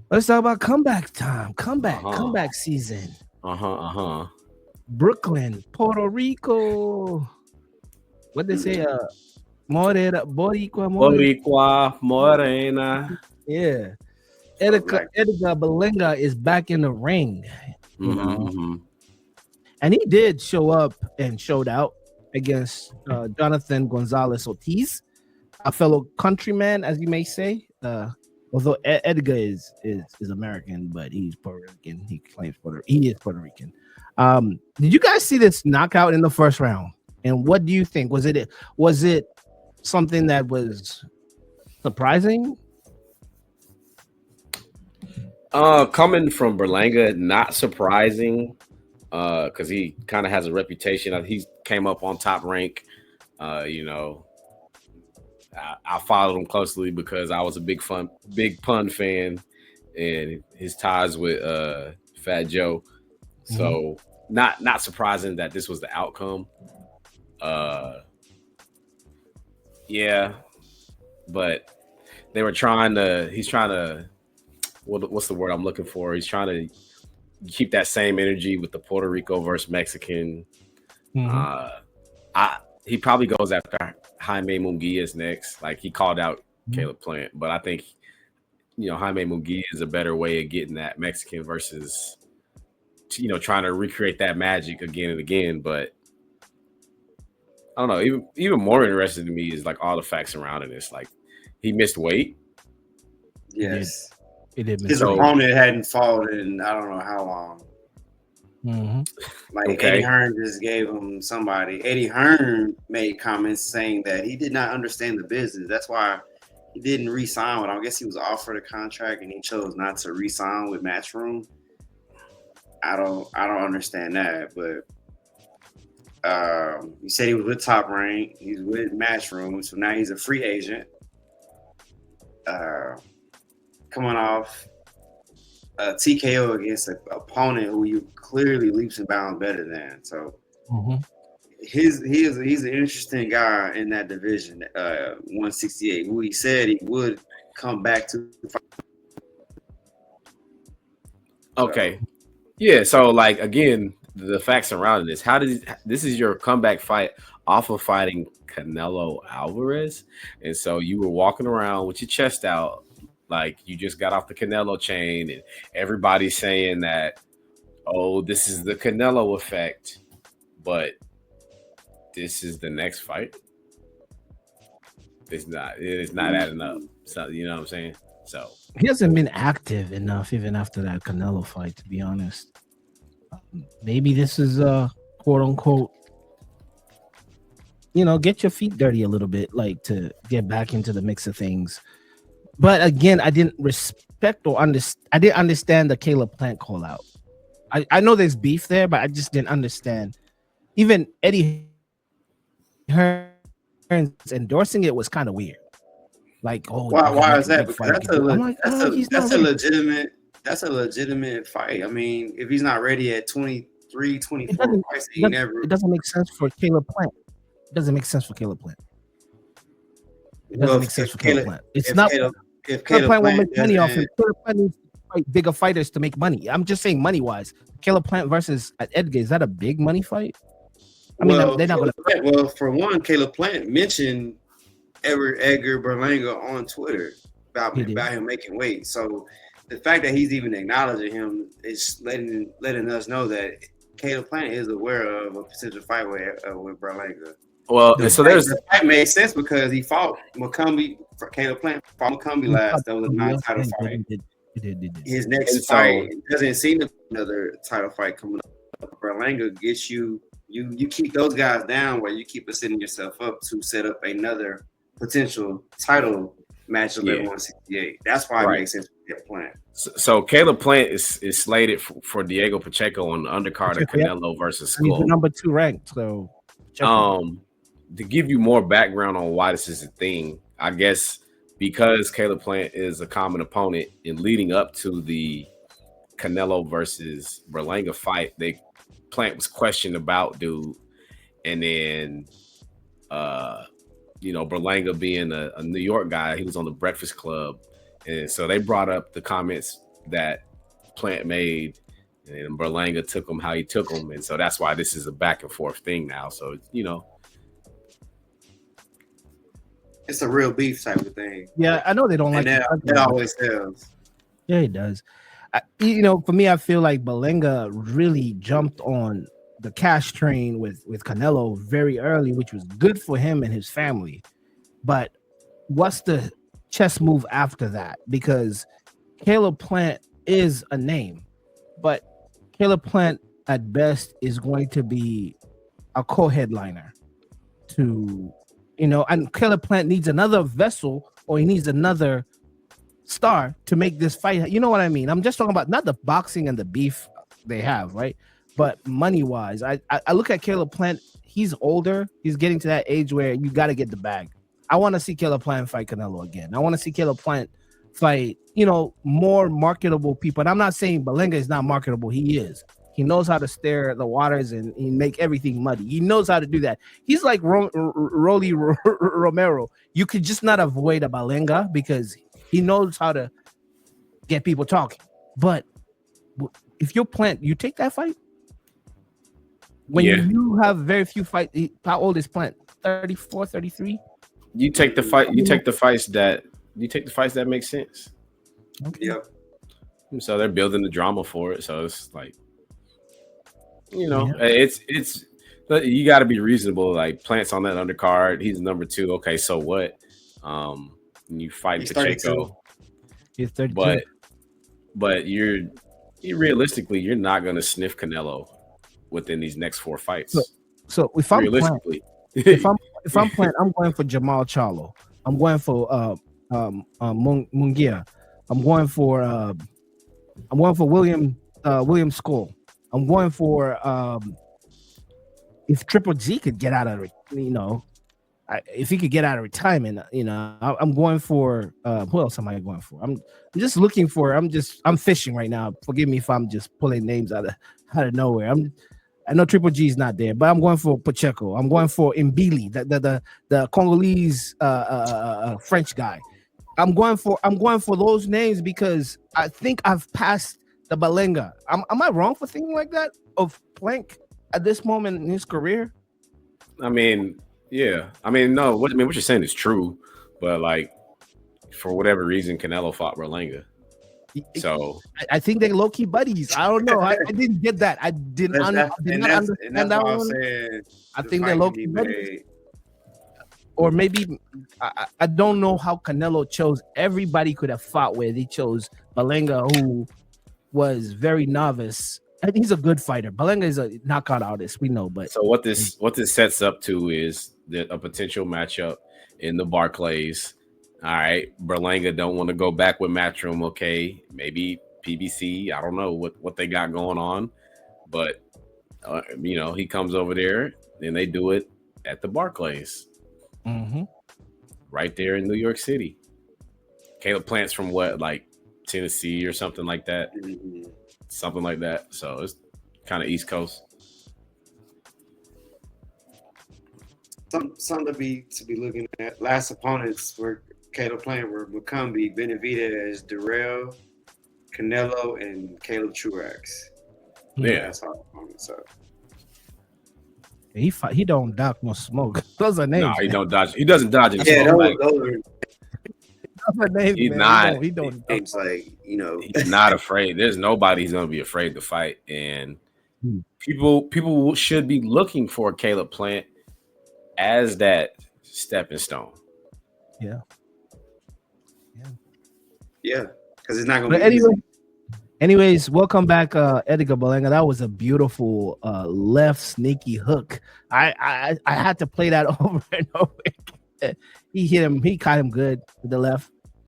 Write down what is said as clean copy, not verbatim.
Let's talk about comeback time. Uh huh. Comeback season. Uh huh. Uh huh. Brooklyn, Puerto Rico. What they say? Morera, Boricua, More. Boricua Morena. Yeah. for Edgar, black. Edgar Berlanga is back in the ring, you Mm-hmm. know, Mm-hmm. and he did show up and showed out against Jonathan Gonzalez Ortiz, a fellow countryman, as you may say. Although Edgar is American, but he's Puerto Rican. He is Puerto Rican. Did you guys see this knockout in the first round? And what do you think? Was it something that was surprising? Coming from Berlanga, not surprising. Because he kind of has a reputation. He came up on top rank. You know, I followed him closely because I was a big pun fan, and his ties with Fat Joe. Mhm. So not surprising that this was the outcome. Uh, yeah, but they were trying to. He's trying to. What's the word I'm looking for? He's trying to keep that same energy with the Puerto Rico versus Mexican. Mhm. Uh, I he probably goes after Jaime Munguia's next. Like he called out Mhm. Caleb Plant, but I think Jaime Munguia is a better way of getting that Mexican versus trying to recreate that magic again and again. But I don't know. Even more interesting to me is like all the facts surrounding this. Like he missed weight, He did. Yes, He did miss his weight. so opponent hadn't fought in I don't know how long. Mhm. Like Eddie okay, Hearn just gave him somebody. Eddie Hearn made comments saying that he did not understand the business. That's why he didn't re-sign with him. I guess he was offered a contract and he chose not to re-sign with Matchroom. I don't understand that, but he said he was with Top Rank. He's with Matchroom, so now he's a free agent. Uh, coming off a TKO against an opponent who you clearly leaps and bounds better than. So Mhm. he's an interesting guy in that division, 168. Who he said he would come back to fight. So okay, yeah. So like again, the facts surrounding this. How did this is your comeback fight off of fighting Canelo Alvarez, and so you were walking around with your chest out, like you just got off the Canelo chain, and everybody's saying that, oh, this is the Canelo effect, but this is the next fight. It's not. It's not adding up. So you know what I'm saying. So He hasn't been active enough even after that Canelo fight, to be honest. Maybe this is a quote unquote, get your feet dirty a little bit, like to get back into the mix of things. But again, I didn't respect or understand. I didn't understand the Caleb Plant call out. I know there's beef there, but I just didn't understand. Even Eddie Hearns endorsing it was kind of weird. Like, oh, you can make a big fight if you do. I'm like, why is that? he's Because not ready. that's a legitimate fight. I mean, if he's not ready at 23, It 24 doesn't. fights, It he doesn't. never. It doesn't make sense for Caleb Plant. It doesn't make sense for Caleb Plant. It Well, doesn't make sense for Caleb Plant. It's if not. Caleb if Caleb Caleb Plant won't Plant make money off him. doesn't Caleb Plant needs to fight bigger fighters to make money. I'm just saying money wise. Caleb Plant versus Edgar, is that a big money fight? I mean, well, they're not going to. For one, Caleb Plant mentioned Edgar Berlanga on Twitter He did. about him making weight. So the fact that he's even acknowledging him is letting us know that Caleb Plant is aware of a potential fight with Berlanga. well, so there's The fight made sense because he fought McCumbee. Caleb Plant fought McCumbee He last. fought That was a Columbia. non-title Yeah, he did. fight. He did. He did. He did. His next and fight so doesn't seem to be another title fight coming up. Berlanga gets you keep those guys down where you keep setting yourself up to set up another potential title matchup at yeah, 168. That's why it right. makes sense to get Plant. So Caleb Plant is slated for Diego Pacheco on the undercard of Pacheco, yep. Canelo versus And he's the Skull. number 2 ranked. So check him. Um, to give you more background on why this is a thing, I guess because Caleb Plant is a common opponent in leading up to the Canelo versus Berlanga fight, Plant was questioned about dude, and then uh Berlanga being a New York guy, he was on the Breakfast Club, and so they brought up the comments that Plant made, and Berlanga took him how he took him, and so that's why this is a back and forth thing now. So it's a real beef type of thing. Yeah, I know they don't like And that always sells. Yeah, it does. For me, I feel like Berlanga really jumped on the cash train with Canelo very early, which was good for him and his family. But what's the chess move after that? Because Caleb Plant is a name, but Caleb Plant at best is going to be a co-headliner and Caleb Plant needs another vessel, or he needs another star to make this fight. You know what I mean? I'm just talking about not the boxing and the beef they have, right? But money wise, I look at Caleb Plant. He's older. He's getting to that age where you got to get the bag. I want to see Caleb Plant fight Canelo again. I want to see Caleb Plant fight, more marketable people. And I'm not saying Berlanga is not marketable. He is. He knows how to stir the waters and make everything muddy. He knows how to do that. He's like Rolly Romero. You could just not avoid a Berlanga because he knows how to get people talking. But if you're Plant, you take that fight? When you have very few fights, how old is Plant? 34, 33? You take the fight. You take the fights that make sense. Okay. Yep. So they're building the drama for it. So it's like, it's you got to be reasonable. Like Plant's on that undercard. He's number 2. Okay, so what? You fight Pacheco. He's 32. But you're realistically, you're not going to sniff Canelo within these next 4 fights. So if I'm realistically, if I'm Plant, I'm going for Jamal Charlo. I'm going for Munguia. I'm going for William Skull. I'm going for if Triple G could get out of if he could get out of retirement, I'm going for who else am I going for? I'm just looking for. I'm fishing right now. Forgive me if I'm just pulling names out of nowhere. I know Triple G is not there, but I'm going for Pacheco. I'm going for Mbili, the Congolese French guy. I'm going for those names because I think I've passed the Berlanga. Am I wrong for thinking like that of Plank at this moment in his career? I mean, yeah. I mean, no. What you're saying is true, but like for whatever reason, Canelo fought Berlanga. So I think they're low key buddies. I don't know. I didn't get that. I did not understand that one. I think they're low key buddies. Or maybe I don't know how Canelo chose. Everybody could have fought with. He chose Berlanga, who was very novice. I think he's a good fighter. Berlanga is a knockout artist. We know, but so what this sets up to is a potential matchup in the Barclays. All right, Berlanga don't want to go back with Matchroom. Okay, maybe PBC. I don't know what they got going on, but he comes over there and they do it at the Barclays, right there in New York City. Caleb Plant's from like Tennessee or something like that, something like that. So it's kind of East Coast. Something to be looking at. Last opponents were Caleb Plant were Mukumbi, Benavidez, Durrell, Canelo, and Caleb Truax. Yeah, that's our opponents. So. He don't dodge no smoke. Those are names. No, he don't dodge. He doesn't dodge any yeah, smoke. Those are names, he's man. not. He don't. It's like he's not afraid. There's nobody he's gonna be afraid to fight, and people should be looking for Caleb Plant as that stepping stone. Yeah, because it's not gonna. But anyways, welcome back, Edgar Berlanga. That was a beautiful left sneaky hook. I had to play that over and over. He hit him. He caught him good with the left.